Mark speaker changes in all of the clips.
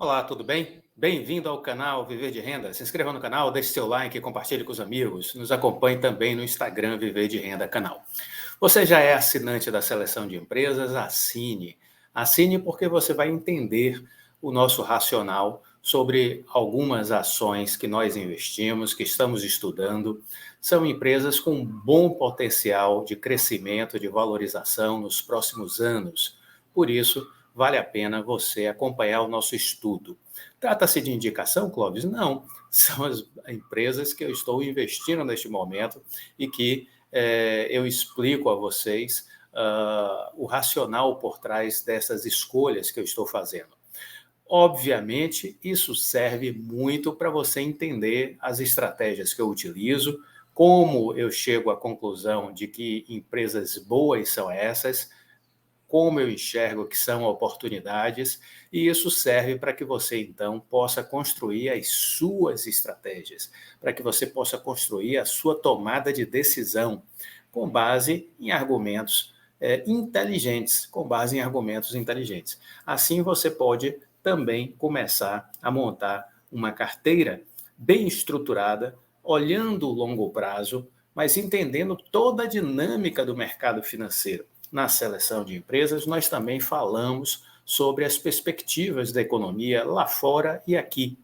Speaker 1: Olá, tudo bem? Bem-vindo ao canal Viver de Renda. Se inscreva no canal, deixe seu like, compartilhe com os amigos. Nos acompanhe também no Instagram Viver de Renda canal. Você já é assinante da seleção de empresas? Assine. Assine porque você vai entender o nosso racional sobre algumas ações que nós investimos, que estamos estudando. São empresas com bom potencial de crescimento, de valorização nos próximos anos. Por isso, vale a pena você acompanhar o nosso estudo. Trata-se de indicação, Clóvis? Não. São as empresas que eu estou investindo neste momento e que eu explico a vocês o racional por trás dessas escolhas que eu estou fazendo. Obviamente, isso serve muito para você entender as estratégias que eu utilizo, como eu chego à conclusão de que empresas boas são essas, como eu enxergo que são oportunidades, e isso serve para que você, então, possa construir as suas estratégias, para que você possa construir a sua tomada de decisão com base em argumentos inteligentes, com base em argumentos inteligentes. Assim, você pode também começar a montar uma carteira bem estruturada, olhando o longo prazo, mas entendendo toda a dinâmica do mercado financeiro. Na seleção de empresas, nós também falamos sobre as perspectivas da economia lá fora e aqui.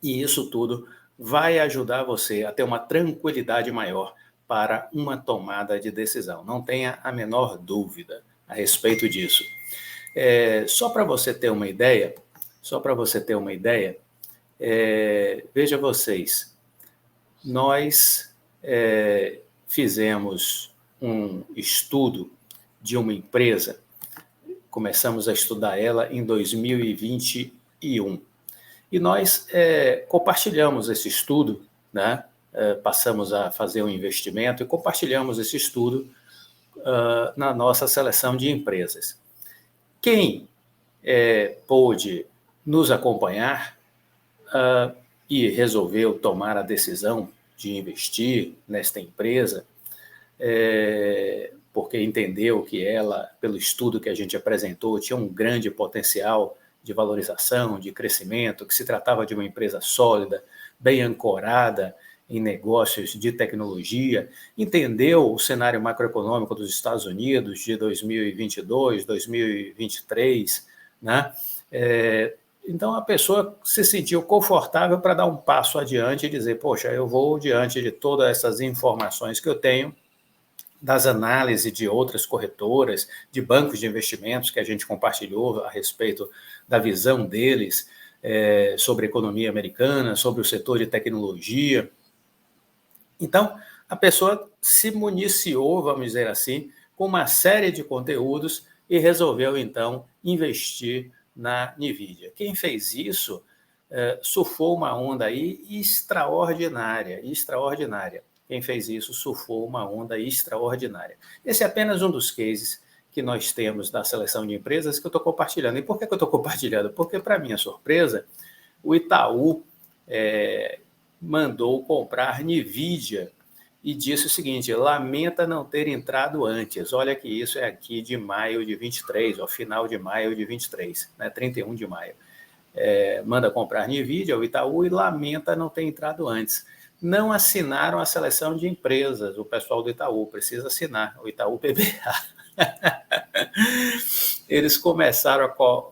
Speaker 1: E isso tudo vai ajudar você a ter uma tranquilidade maior para uma tomada de decisão. Não tenha a menor dúvida a respeito disso. Só para você ter uma ideia, veja vocês, nós fizemos um estudo de uma empresa, começamos a estudar ela em 2021. E nós compartilhamos esse estudo, né? Passamos a fazer um investimento e compartilhamos esse estudo na nossa seleção de empresas. Quem pôde nos acompanhar e resolveu tomar a decisão de investir nesta empresa, porque entendeu que ela, pelo estudo que a gente apresentou, tinha um grande potencial de valorização, de crescimento, que se tratava de uma empresa sólida, bem ancorada em negócios de tecnologia, entendeu o cenário macroeconômico dos Estados Unidos de 2022, 2023, né? Então, a pessoa se sentiu confortável para dar um passo adiante e dizer, poxa, eu vou diante de todas essas informações que eu tenho, das análises de outras corretoras, de bancos de investimentos que a gente compartilhou a respeito da visão deles sobre a economia americana, sobre o setor de tecnologia. Então, a pessoa se municiou, vamos dizer assim, com uma série de conteúdos e resolveu, então, investir na NVIDIA. Quem fez isso surfou uma onda aí extraordinária. Quem fez isso surfou uma onda extraordinária. Esse é apenas um dos cases que nós temos da seleção de empresas que eu estou compartilhando. E por que eu estou compartilhando? Porque, para minha surpresa, o Itaú mandou comprar NVIDIA e disse o seguinte, lamenta não ter entrado antes. Olha que isso é aqui de maio de 23, ó, final de maio de 23, né, 31 de maio. Manda comprar NVIDIA, o Itaú, e lamenta não ter entrado antes. Não assinaram a seleção de empresas, o pessoal do Itaú precisa assinar, o Itaú PBA. Eles começaram a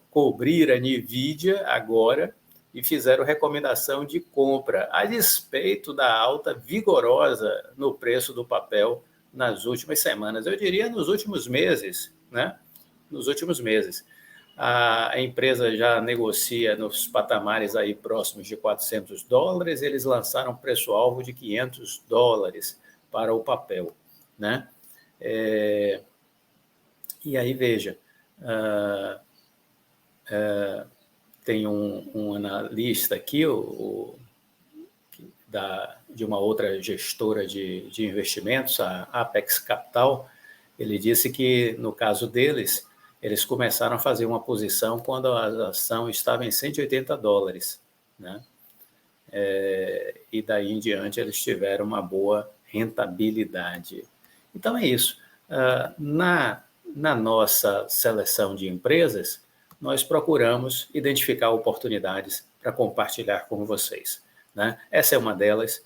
Speaker 1: cobrir a NVIDIA agora e fizeram recomendação de compra, a despeito da alta vigorosa no preço do papel nas últimas semanas. Eu diria nos últimos meses, né? Nos últimos meses. A empresa já negocia nos patamares aí próximos de $400, eles lançaram preço-alvo de $500 para o papel, né? E aí, veja, tem um analista aqui, de uma outra gestora de investimentos, a Apex Capital, ele disse que, no caso deles, eles começaram a fazer uma posição quando a ação estava em $180, né? E daí em diante eles tiveram uma boa rentabilidade. Então é isso. Na nossa seleção de empresas, nós procuramos identificar oportunidades para compartilhar com vocês, né? Essa é uma delas,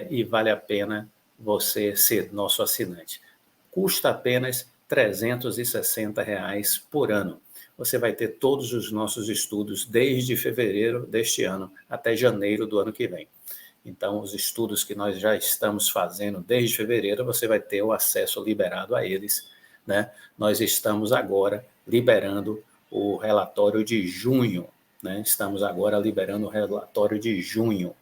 Speaker 1: e vale a pena você ser nosso assinante. Custa apenas R$ 360 por ano. Você vai ter todos os nossos estudos desde fevereiro deste ano até janeiro do ano que vem. Então, os estudos que nós já estamos fazendo desde fevereiro, você vai ter o acesso liberado a eles, né? Nós estamos agora liberando o relatório de junho, né? Estamos agora liberando o relatório de junho.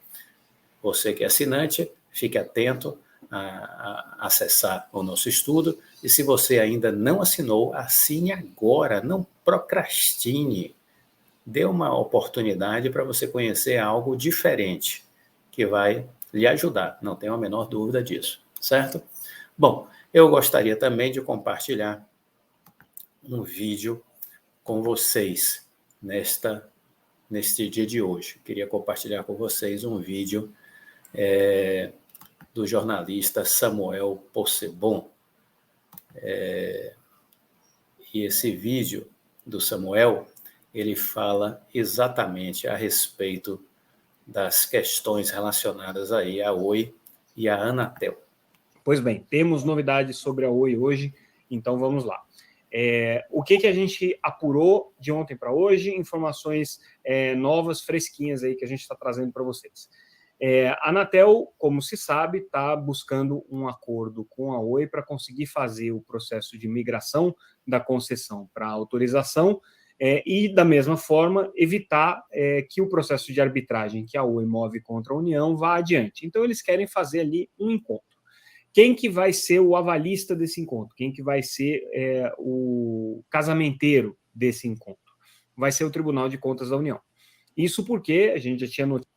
Speaker 1: Você que é assinante, fique atento a acessar o nosso estudo. E se você ainda não assinou, assine agora, não procrastine. Dê uma oportunidade para você conhecer algo diferente, que vai lhe ajudar, não tenho a menor dúvida disso, certo? Bom, eu gostaria também de compartilhar um vídeo com vocês neste dia de hoje. Queria compartilhar com vocês um vídeo do jornalista Samuel Possebon. E esse vídeo do Samuel, ele fala exatamente a respeito das questões relacionadas aí à Oi e à Anatel.
Speaker 2: Pois bem, temos novidades sobre a Oi hoje, então vamos lá. O que a gente apurou de ontem para hoje? Informações novas, fresquinhas aí que a gente está trazendo para vocês. A Anatel, como se sabe, está buscando um acordo com a Oi para conseguir fazer o processo de migração da concessão para autorização e, da mesma forma, evitar que o processo de arbitragem que a Oi move contra a União vá adiante. Então, eles querem fazer ali um encontro. Quem que vai ser o avalista desse encontro? Quem que vai ser o casamenteiro desse encontro? Vai ser o Tribunal de Contas da União. Isso porque a gente já tinha noticiado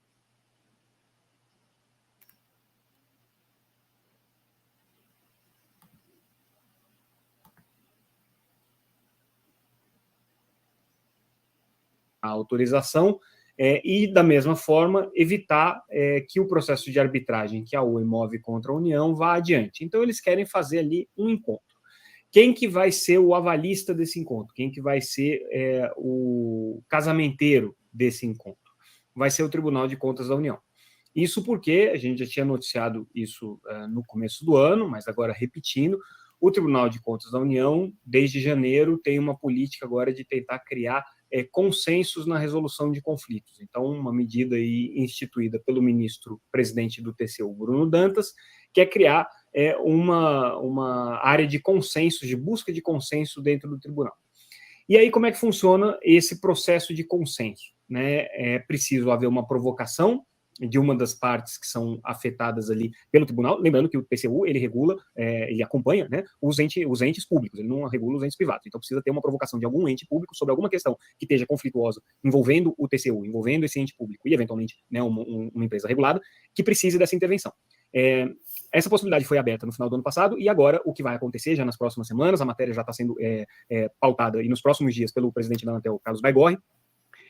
Speaker 2: a autorização e, da mesma forma, evitar que o processo de arbitragem que a Oi move contra a União vá adiante. Então, eles querem fazer ali um encontro. Quem que vai ser o avalista desse encontro? Quem que vai ser o casamenteiro desse encontro? Vai ser o Tribunal de Contas da União. Isso porque a gente já tinha noticiado isso no começo do ano, mas agora repetindo, o Tribunal de Contas da União, desde janeiro, tem uma política agora de tentar criar consensos na resolução de conflitos. Então, uma medida aí instituída pelo ministro-presidente do TCU, Bruno Dantas, que é criar uma área de consenso, de busca de consenso dentro do tribunal. E aí, como é que funciona esse processo de consenso? Né? É preciso haver uma provocação de uma das partes que são afetadas ali pelo tribunal, lembrando que o TCU, ele regula e acompanha, né, os entes públicos, ele não regula os entes privados, então precisa ter uma provocação de algum ente público sobre alguma questão que esteja conflituosa envolvendo o TCU, envolvendo esse ente público e, eventualmente, né, uma empresa regulada, que precise dessa intervenção. Essa possibilidade foi aberta no final do ano passado e agora o que vai acontecer já nas próximas semanas, a matéria já está sendo pautada e nos próximos dias pelo presidente da Anatel, Carlos Baigorre,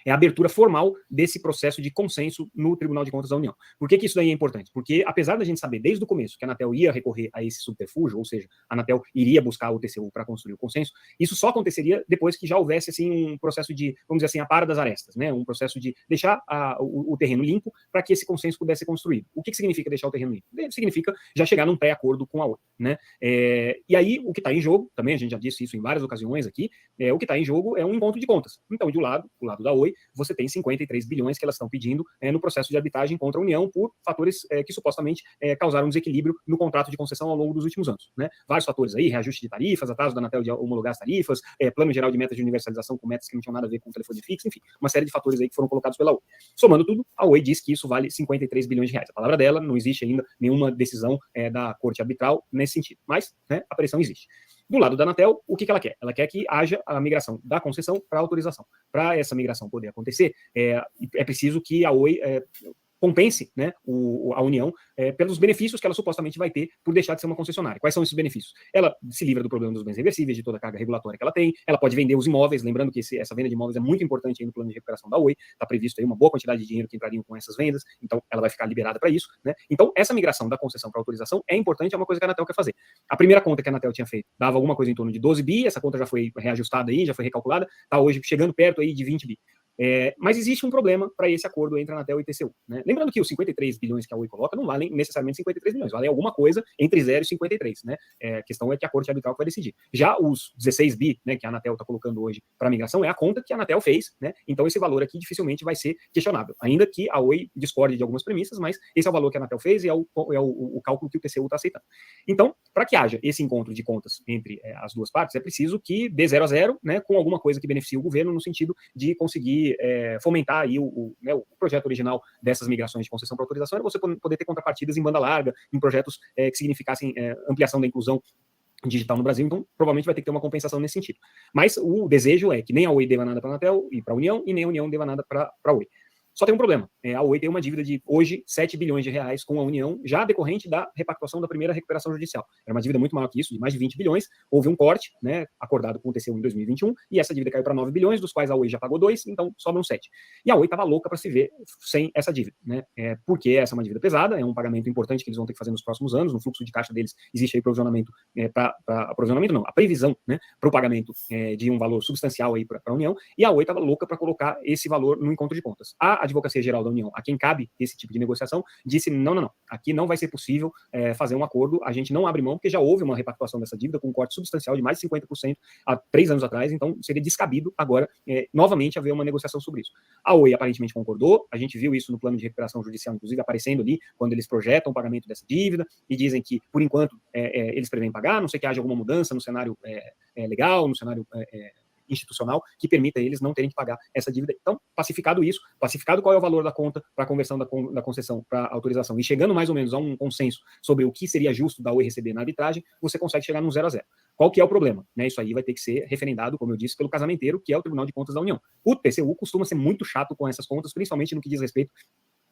Speaker 2: é a abertura formal desse processo de consenso no Tribunal de Contas da União. Por que isso daí é importante? Porque, apesar da gente saber desde o começo que a Anatel ia recorrer a esse subterfúgio, ou seja, a Anatel iria buscar o TCU para construir o consenso, isso só aconteceria depois que já houvesse assim, um processo de, vamos dizer assim, a para das arestas, né? Um processo de deixar o terreno limpo para que esse consenso pudesse ser construído. O que significa deixar o terreno limpo? Significa já chegar num pré-acordo com a Oi, né? E aí, o que está em jogo, também a gente já disse isso em várias ocasiões aqui, o que está em jogo é um encontro de contas. Então, de um lado, o lado da Oi, você tem 53 bilhões que elas estão pedindo no processo de arbitragem contra a União por fatores que supostamente causaram desequilíbrio no contrato de concessão ao longo dos últimos anos. Né? Vários fatores aí, reajuste de tarifas, atraso da Anatel de homologar as tarifas, plano geral de metas de universalização com metas que não tinham nada a ver com telefone fixo, enfim, uma série de fatores aí que foram colocados pela Oi. Somando tudo, a Oi diz que isso vale 53 bilhões de reais. A palavra dela, não existe ainda nenhuma decisão da corte arbitral nesse sentido, mas a pressão existe. Do lado da Anatel, o que ela quer? Ela quer que haja a migração da concessão para a autorização. Para essa migração poder acontecer, é preciso que a Oi compense, né, a União pelos benefícios que ela supostamente vai ter por deixar de ser uma concessionária. Quais são esses benefícios? Ela se livra do problema dos bens reversíveis, de toda a carga regulatória que ela tem, ela pode vender os imóveis, lembrando que essa venda de imóveis é muito importante aí no plano de recuperação da Oi, está previsto aí uma boa quantidade de dinheiro que entrariam com essas vendas, então ela vai ficar liberada para isso, né? Então, essa migração da concessão para autorização é importante, é uma coisa que a Anatel quer fazer. A primeira conta que a Anatel tinha feito dava alguma coisa em torno de 12 bi, essa conta já foi reajustada aí, já foi recalculada, está hoje chegando perto aí de 20 bi. Mas existe um problema para esse acordo entre a Anatel e TCU, né? Lembrando que os 53 bilhões que a Oi coloca não valem necessariamente 53 bilhões, valem alguma coisa entre 0 e 53, né? A questão é que a Corte Arbitral vai decidir. Já os 16 bi, né, que a Anatel está colocando hoje para a migração, é a conta que a Anatel fez, né? Então esse valor aqui dificilmente vai ser questionável, ainda que a Oi discorde de algumas premissas, mas esse é o valor que a Anatel fez e é o cálculo que o TCU está aceitando. Então, para que haja esse encontro de contas entre as duas partes, é preciso que dê 0 a 0, né, com alguma coisa que beneficie o governo no sentido de conseguir fomentar aí o projeto original dessas migrações de concessão para autorização, era você poder ter contrapartidas em banda larga, em projetos que significassem ampliação da inclusão digital no Brasil, então provavelmente vai ter que ter uma compensação nesse sentido. Mas o desejo é que nem a Oi deva nada para a Anatel e para a União, e nem a União deva nada para a Oi. Só tem um problema. A Oi tem uma dívida de, hoje, 7 bilhões de reais com a União, já decorrente da repactuação da primeira recuperação judicial. Era uma dívida muito maior que isso, de mais de 20 bilhões. Houve um corte, né, acordado com o TCU em 2021, e essa dívida caiu para 9 bilhões, dos quais a Oi já pagou 2, então sobram 7. E a Oi estava louca para se ver sem essa dívida, né? Porque essa é uma dívida pesada, é um pagamento importante que eles vão ter que fazer nos próximos anos, no fluxo de caixa deles existe aí provisionamento, a previsão, né, para o pagamento de um valor substancial aí para a União, e a Oi estava louca para colocar esse valor no encontro de contas. A Advocacia Geral da União, a quem cabe esse tipo de negociação, disse não, aqui não vai ser possível fazer um acordo, a gente não abre mão, porque já houve uma repactuação dessa dívida com um corte substancial de mais de 50% há 3 anos atrás, então seria descabido agora novamente haver uma negociação sobre isso. A Oi aparentemente concordou, a gente viu isso no plano de recuperação judicial, inclusive aparecendo ali, quando eles projetam o pagamento dessa dívida, e dizem que, por enquanto, eles prevêem pagar, não sei que haja alguma mudança no cenário legal, no cenário institucional que permita eles não terem que pagar essa dívida. Então, pacificado isso, pacificado qual é o valor da conta para a conversão da concessão para autorização, e chegando mais ou menos a um consenso sobre o que seria justo da Oi receber na arbitragem, você consegue chegar no 0 a 0. Qual que é o problema? Isso aí vai ter que ser referendado, como eu disse, pelo casamenteiro, que é o Tribunal de Contas da União. O TCU costuma ser muito chato com essas contas, principalmente no que diz respeito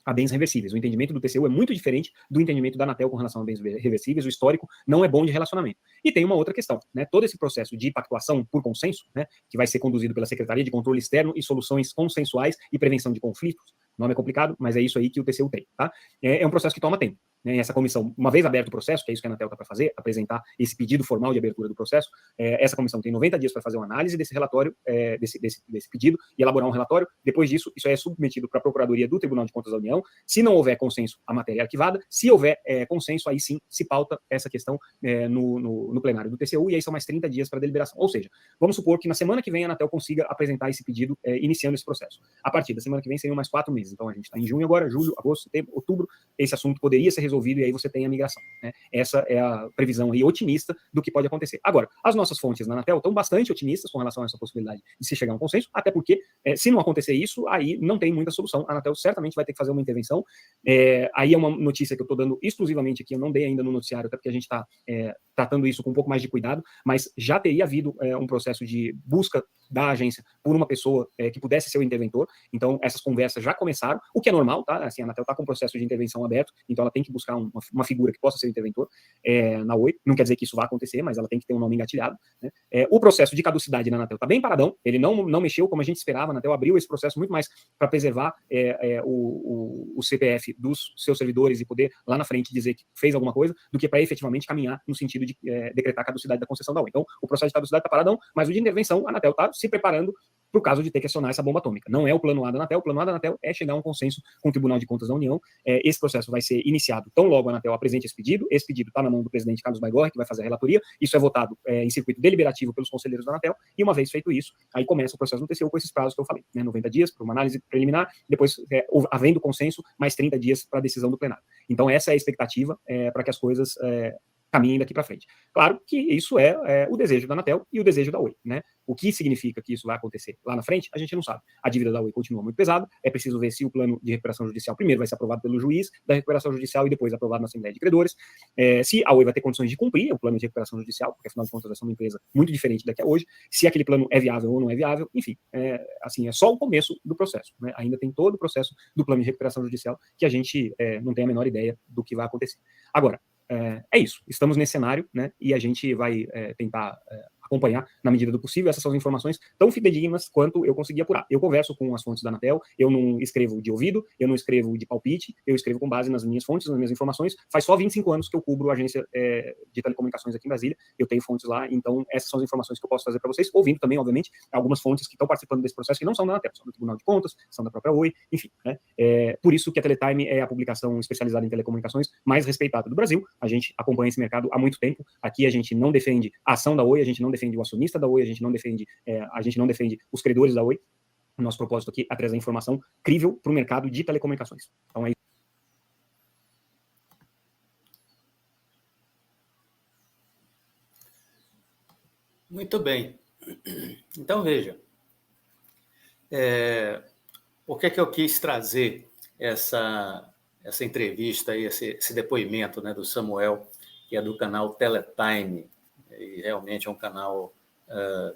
Speaker 2: a bens reversíveis. O entendimento do TCU é muito diferente do entendimento da Anatel com relação a bens reversíveis. O histórico não é bom de relacionamento. E tem uma outra questão, né? Todo esse processo de pactuação por consenso, né, que vai ser conduzido pela Secretaria de Controle Externo e Soluções Consensuais e Prevenção de Conflitos, o nome é complicado, mas é isso aí que o TCU tem, tá? É um processo que toma tempo. Essa comissão, uma vez aberto o processo, que é isso que a Anatel está para fazer, apresentar esse pedido formal de abertura do processo, essa comissão tem 90 dias para fazer uma análise desse relatório, desse pedido, e elaborar um relatório. Depois disso, isso é submetido para a Procuradoria do Tribunal de Contas da União. Se não houver consenso, a matéria é arquivada. Se houver consenso, aí sim se pauta essa questão no plenário do TCU, e aí são mais 30 dias para deliberação. Ou seja, vamos supor que na semana que vem a Anatel consiga apresentar esse pedido, iniciando esse processo. A partir da semana que vem seriam mais 4 meses. Então a gente está em junho agora, julho, agosto, setembro, outubro. Esse assunto poderia ser resolvido e aí você tem a migração, né? Essa é a previsão aí otimista do que pode acontecer. Agora, as nossas fontes na Anatel estão bastante otimistas com relação a essa possibilidade de se chegar a um consenso, até porque, se não acontecer isso, aí não tem muita solução. A Anatel certamente vai ter que fazer uma intervenção. Aí é uma notícia que eu estou dando exclusivamente aqui, eu não dei ainda no noticiário, até porque a gente está tratando isso com um pouco mais de cuidado, mas já teria havido um processo de busca da agência por uma pessoa que pudesse ser o interventor. Então, essas conversas já começaram, o que é normal, tá? Assim, a Anatel está com um processo de intervenção aberto, então ela tem que buscar uma figura que possa ser o interventor na Oi. Não quer dizer que isso vá acontecer, mas ela tem que ter um nome engatilhado, né? O processo de caducidade na Anatel está bem paradão, ele não mexeu como a gente esperava. A Anatel abriu esse processo muito mais para preservar o CPF dos seus servidores e poder lá na frente dizer que fez alguma coisa, do que para efetivamente caminhar no sentido de decretar a caducidade da concessão da Oi. Então, o processo de caducidade está paradão, mas o de intervenção, a Anatel está se preparando para o caso de ter que acionar essa bomba atômica. Não é o plano A da Anatel, o plano A da Anatel é chegar a um consenso com o Tribunal de Contas da União. Esse processo vai ser iniciado tão logo a Anatel apresente esse pedido está na mão do presidente Carlos Baigorre, que vai fazer a relatoria, isso é votado em circuito deliberativo pelos conselheiros da Anatel, e uma vez feito isso, aí começa o processo no TCU com esses prazos que eu falei, né? 90 dias para uma análise preliminar, depois, havendo consenso, mais 30 dias para a decisão do plenário. Então, essa é a expectativa para que as coisas caminhem daqui para frente. Claro que isso é o desejo da Anatel e o desejo da Oi, né? O que significa que isso vai acontecer lá na frente, a gente não sabe. A dívida da Oi continua muito pesada, é preciso ver se o plano de recuperação judicial primeiro vai ser aprovado pelo juiz da recuperação judicial e depois aprovado na Assembleia de Credores, se a Oi vai ter condições de cumprir o plano de recuperação judicial, porque afinal de contas vai ser uma empresa muito diferente da que é hoje, se aquele plano é viável ou não é viável, enfim, assim, é só o começo do processo, né? Ainda tem todo o processo do plano de recuperação judicial que a gente não tem a menor ideia do que vai acontecer. Agora, é isso, estamos nesse cenário, né, e a gente vai tentar acompanhar, na medida do possível. Essas são as informações tão fidedignas quanto eu consegui apurar. Eu converso com as fontes da Anatel, eu não escrevo de ouvido, eu não escrevo de palpite, eu escrevo com base nas minhas fontes, nas minhas informações. Faz só 25 anos que eu cubro a agência de telecomunicações aqui em Brasília, eu tenho fontes lá, então essas são as informações que eu posso fazer para vocês, ouvindo também, obviamente, algumas fontes que estão participando desse processo que não são da Anatel, são do Tribunal de Contas, são da própria Oi, enfim, né? Por isso que a Teletime é a publicação especializada em telecomunicações mais respeitada do Brasil. A gente acompanha esse mercado há muito tempo. Aqui a gente não defende a ação da Oi, a gente não defende o acionista da Oi, a gente não defende os credores da Oi. O nosso propósito aqui é trazer informação crível para o mercado de telecomunicações. Então é isso.
Speaker 1: Muito bem. Então, veja, por que eu quis trazer essa entrevista, esse depoimento, né, do Samuel, que é do canal Teletime, e realmente é um canal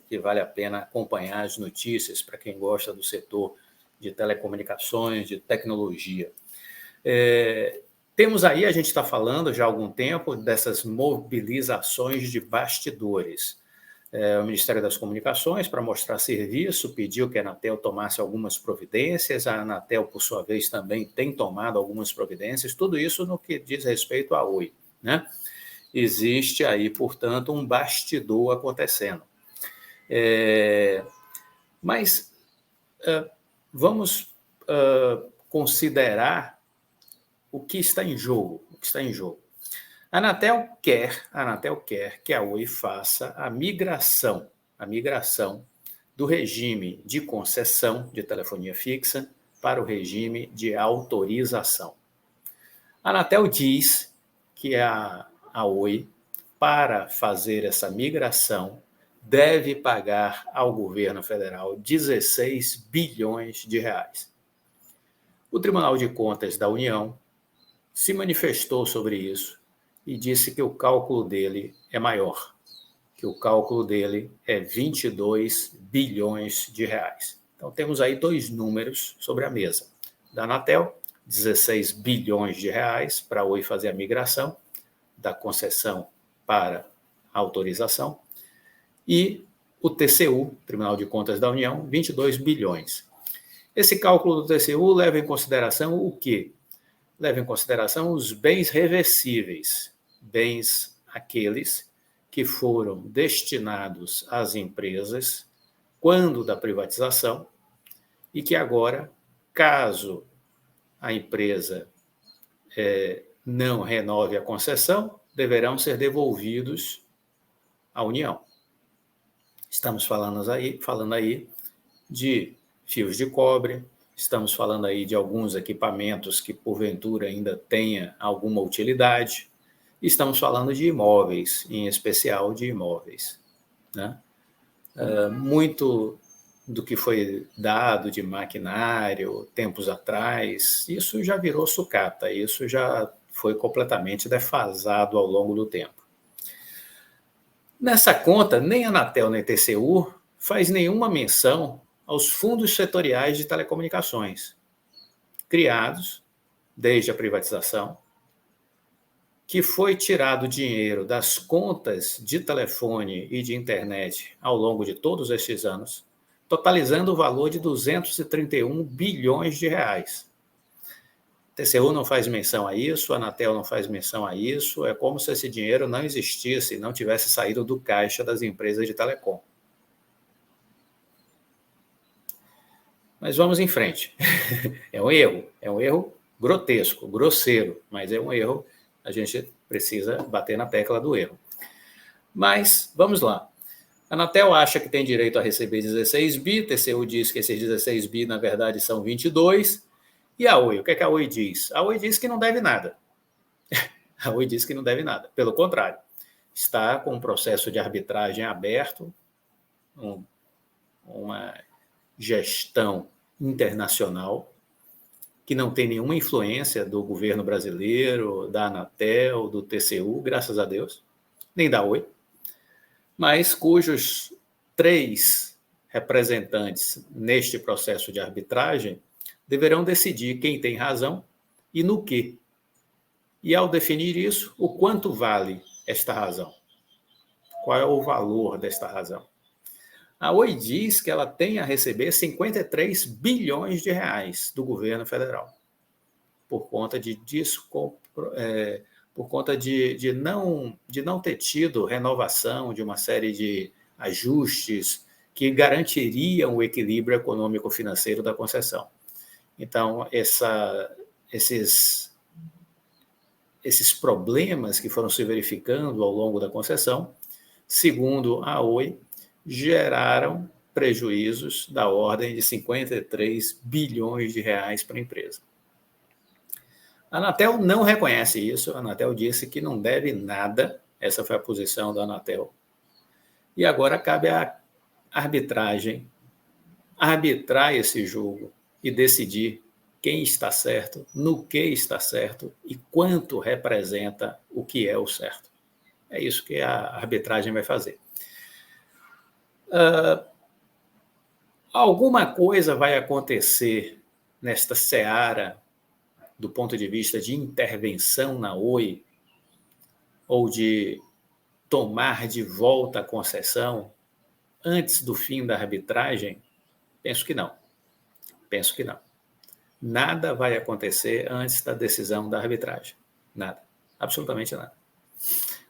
Speaker 1: que vale a pena acompanhar as notícias para quem gosta do setor de telecomunicações, de tecnologia. Temos aí, a gente está falando já há algum tempo, dessas mobilizações de bastidores. O Ministério das Comunicações, para mostrar serviço, pediu que a Anatel tomasse algumas providências, a Anatel, por sua vez, também tem tomado algumas providências, tudo isso no que diz respeito à Oi, né? Existe aí, portanto, um bastidor acontecendo. Mas vamos considerar o que está em jogo. A Anatel quer que a Oi faça a migração do regime de concessão de telefonia fixa para o regime de autorização. A Anatel diz que a Oi, para fazer essa migração, deve pagar ao governo federal 16 bilhões de reais. O Tribunal de Contas da União se manifestou sobre isso e disse que o cálculo dele é maior, que o cálculo dele é 22 bilhões de reais. Então, temos aí dois números sobre a mesa. Da Anatel, 16 bilhões de reais para a Oi fazer a migração da concessão para a autorização, e o TCU, Tribunal de Contas da União, 22 bilhões. Esse cálculo do TCU leva em consideração o quê? Leva em consideração os bens reversíveis, bens aqueles que foram destinados às empresas quando da privatização e que agora, caso a empresa não renove a concessão, deverão ser devolvidos à União. Estamos falando aí de fios de cobre, estamos falando aí de alguns equipamentos que, porventura, ainda tenha alguma utilidade. Estamos falando de imóveis, em especial de imóveis, né? Muito do que foi dado de maquinário tempos atrás, isso já virou sucata, isso já foi completamente defasado ao longo do tempo. Nessa conta, nem a Anatel nem a TCU faz nenhuma menção aos fundos setoriais de telecomunicações, criados desde a privatização, que foi tirado dinheiro das contas de telefone e de internet ao longo de todos estes anos, totalizando o valor de 231 bilhões de reais. A TCU não faz menção a isso, a Anatel não faz menção a isso, é como se esse dinheiro não existisse, não tivesse saído do caixa das empresas de telecom. Mas vamos em frente. É um erro grotesco, grosseiro, mas é um erro, a gente precisa bater na tecla do erro. Mas, vamos lá. A Anatel acha que tem direito a receber 16 bi, TCU diz que esses 16 bi, na verdade, são 22. E a Oi? O que é que a Oi diz? A Oi diz que não deve nada. A Oi diz que não deve nada. Pelo contrário, está com um processo de arbitragem aberto, uma gestão internacional que não tem nenhuma influência do governo brasileiro, da Anatel, do TCU, graças a Deus, nem da Oi, mas cujos 3 representantes neste processo de arbitragem deverão decidir quem tem razão e no quê. E, ao definir isso, o quanto vale esta razão? Qual é o valor desta razão? A Oi diz que ela tem a receber 53 bilhões de reais do governo federal, por conta de não ter tido renovação de uma série de ajustes que garantiriam o equilíbrio econômico-financeiro da concessão. Então, esses problemas que foram se verificando ao longo da concessão, segundo a Oi, geraram prejuízos da ordem de 53 bilhões de reais para a empresa. A Anatel não reconhece isso, a Anatel disse que não deve nada, essa foi a posição da Anatel. E agora cabe à arbitragem arbitrar esse jogo e decidir quem está certo, no que está certo e quanto representa o que é o certo. É isso que a arbitragem vai fazer. Alguma coisa vai acontecer nesta seara do ponto de vista de intervenção na Oi ou de tomar de volta a concessão antes do fim da arbitragem? Penso que não. Nada vai acontecer antes da decisão da arbitragem. Nada. Absolutamente nada.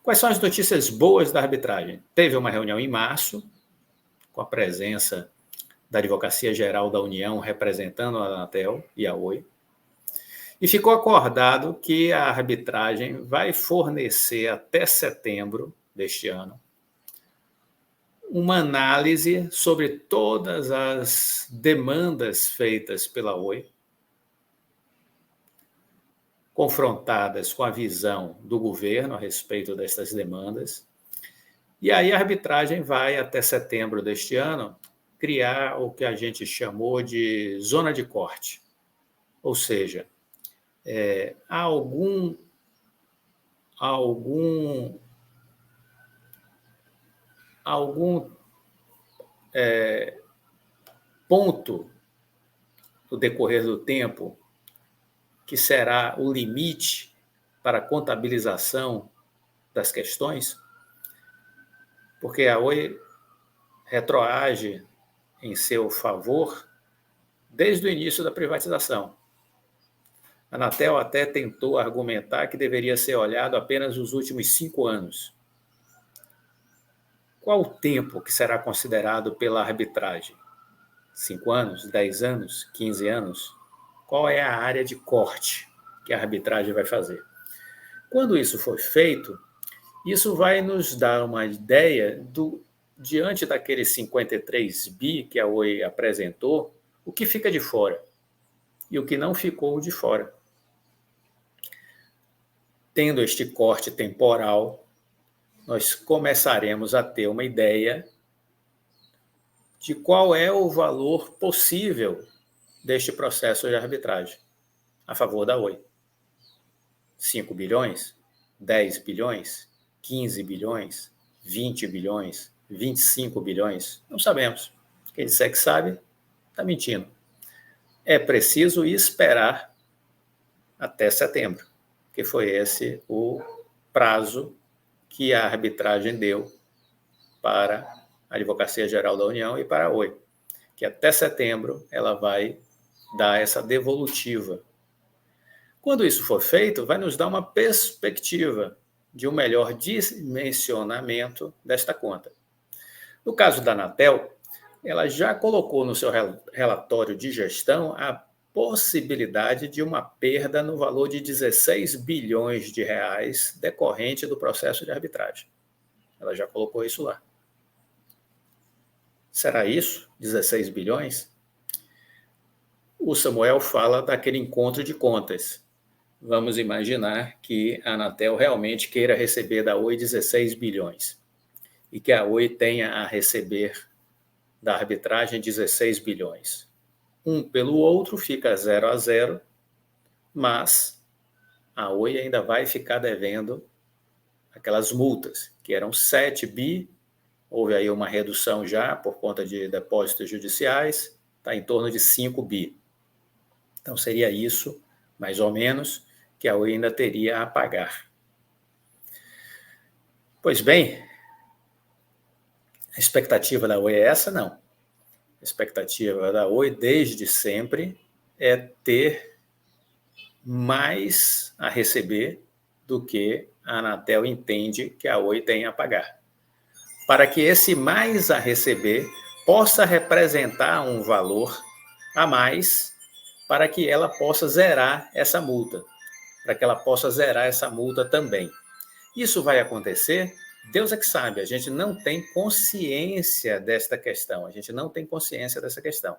Speaker 1: Quais são as notícias boas da arbitragem? Teve uma reunião em março, com a presença da Advocacia Geral da União representando a Anatel e a Oi, e ficou acordado que a arbitragem vai fornecer até setembro deste ano uma análise sobre todas as demandas feitas pela Oi, confrontadas com a visão do governo a respeito dessas demandas. E aí a arbitragem vai, até setembro deste ano, criar o que a gente chamou de zona de corte. Ou seja, há algum ponto no decorrer do tempo que será o limite para a contabilização das questões, porque a Oi retroage em seu favor desde o início da privatização. A Anatel até tentou argumentar que deveria ser olhado apenas os últimos 5 anos. Qual o tempo que será considerado pela arbitragem? 5 anos, 10 anos, 15 anos? Qual é a área de corte que a arbitragem vai fazer? Quando isso for feito, isso vai nos dar uma ideia diante daqueles 53 bi que a Oi apresentou, o que fica de fora e o que não ficou de fora. Tendo este corte temporal, nós começaremos a ter uma ideia de qual é o valor possível deste processo de arbitragem a favor da Oi. 5 bilhões? 10 bilhões? 15 bilhões? 20 bilhões? 25 bilhões? Não sabemos. Quem disser que sabe, está mentindo. É preciso esperar até setembro, que foi esse o prazo que a arbitragem deu para a Advocacia Geral da União e para a Oi, que até setembro ela vai dar essa devolutiva. Quando isso for feito, vai nos dar uma perspectiva de um melhor dimensionamento desta conta. No caso da Anatel, ela já colocou no seu relatório de gestão a possibilidade de uma perda no valor de 16 bilhões de reais decorrente do processo de arbitragem. Ela já colocou isso lá. Será isso? 16 bilhões? O Samuel fala daquele encontro de contas, vamos imaginar que a Anatel realmente queira receber da Oi 16 bilhões e que a Oi tenha a receber da arbitragem 16 bilhões. Um pelo outro fica 0-0, mas a Oi ainda vai ficar devendo aquelas multas, que eram 7 bi, houve aí uma redução já por conta de depósitos judiciais, está em torno de 5 bi. Então seria isso, mais ou menos, que a Oi ainda teria a pagar. Pois bem, a expectativa da Oi é essa? Não. A expectativa da Oi, desde sempre, é ter mais a receber do que a Anatel entende que a Oi tem a pagar. Para que esse mais a receber possa representar um valor a mais para que ela possa zerar essa multa, para que ela possa zerar essa multa também. Isso vai acontecer? Deus é que sabe, a gente não tem consciência desta questão, a gente não tem consciência dessa questão.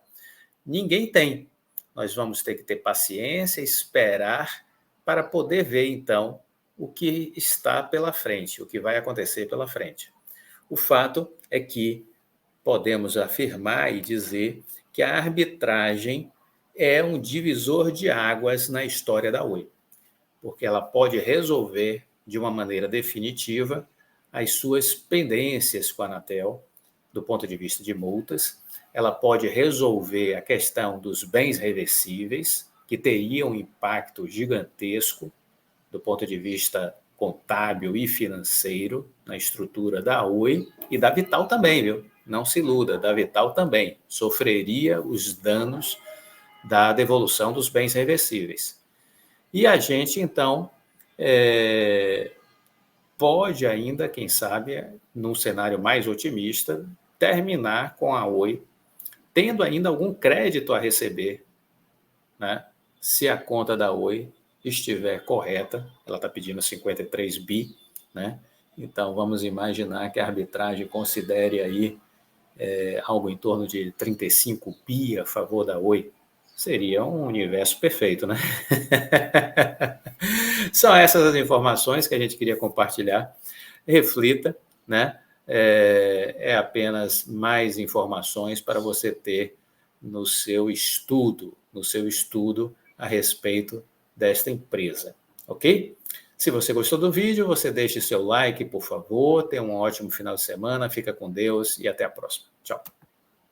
Speaker 1: Ninguém tem. Nós vamos ter que ter paciência, esperar para poder ver, então, o que está pela frente, o que vai acontecer pela frente. O fato é que podemos afirmar e dizer que a arbitragem é um divisor de águas na história da Oi, porque ela pode resolver de uma maneira definitiva as suas pendências com a Anatel, do ponto de vista de multas. Ela pode resolver a questão dos bens reversíveis, que teriam um impacto gigantesco do ponto de vista contábil e financeiro na estrutura da Oi e da Vital também, viu? Não se iluda, da Vital também sofreria os danos da devolução dos bens reversíveis. E a gente, então, pode ainda, quem sabe, num cenário mais otimista, terminar com a Oi tendo ainda algum crédito a receber, né? Se a conta da Oi estiver correta, ela está pedindo 53 bi, né? Então vamos imaginar que a arbitragem considere aí algo em torno de 35 bi a favor da Oi. Seria um universo perfeito, né? São essas as informações que a gente queria compartilhar. Reflita, né? É apenas mais informações para você ter no seu estudo a respeito desta empresa, ok? Se você gostou do vídeo, você deixe seu like, por favor. Tenha um ótimo final de semana, fica com Deus e até a próxima. Tchau.